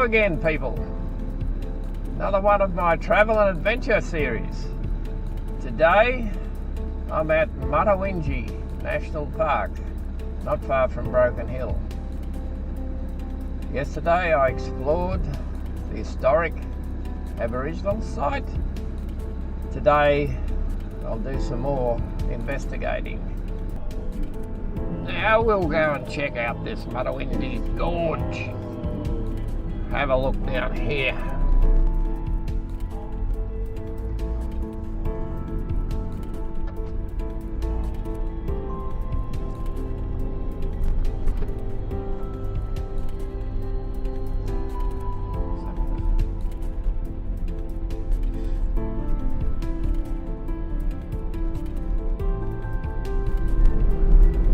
again, people. Another one of my travel and adventure series. Today I'm at Mutawintji National Park, not far from Broken Hill. Yesterday I explored the historic Aboriginal site. Today I'll do some more investigating. Now we'll go and check out this Mutawintji Gorge. Have a look down here.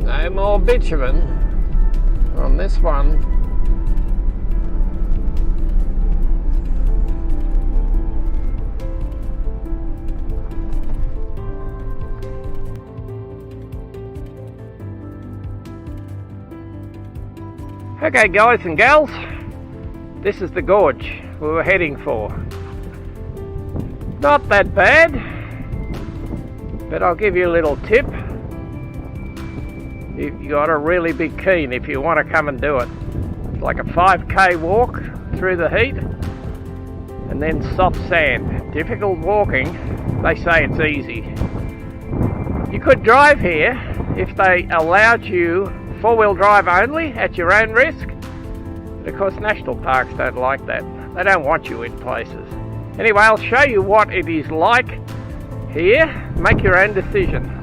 No more bitumen on this one. Okay guys and gals, this is the gorge we were heading for. Not that bad, but I'll give you a little tip. You got to really be keen if you want to come and do it. It's like a 5k walk through the heat and then soft sand. Difficult walking, they say it's easy. You could drive here if they allowed you four-wheel drive only at your own risk. But of course national parks don't like that. They don't want you in places. Anyway, I'll show you what it is like here. Make your own decision.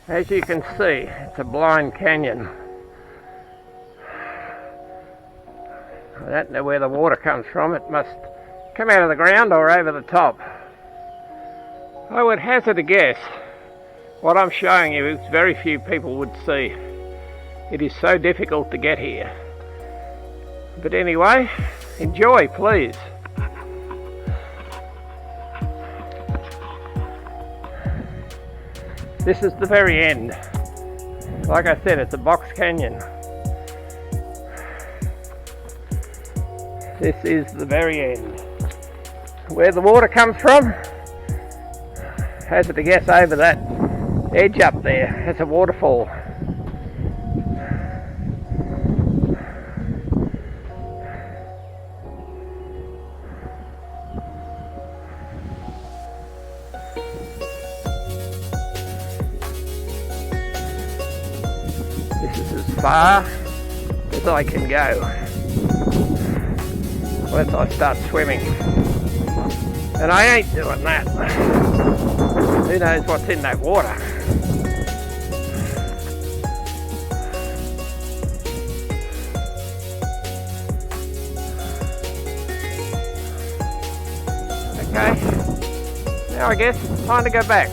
As you can see, it's a blind canyon. I don't know where the water comes from. It must come out of the ground or over the top. I would hazard a guess. What I'm showing you is very few people would see. It is so difficult to get here. But anyway, enjoy, please. This is the very end. Like I said, it's a box canyon. This is the very end. Where the water comes from, hazard a guess over that edge up there. It's a waterfall. This is as far as I can go once I start swimming. And I ain't doing that. Who knows what's in that water? Okay, now I guess it's time to go back.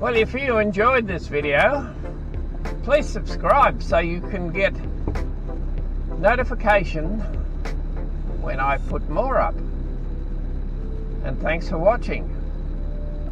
Well, if you enjoyed this video, please subscribe so you can get notification when I put more up. And thanks for watching.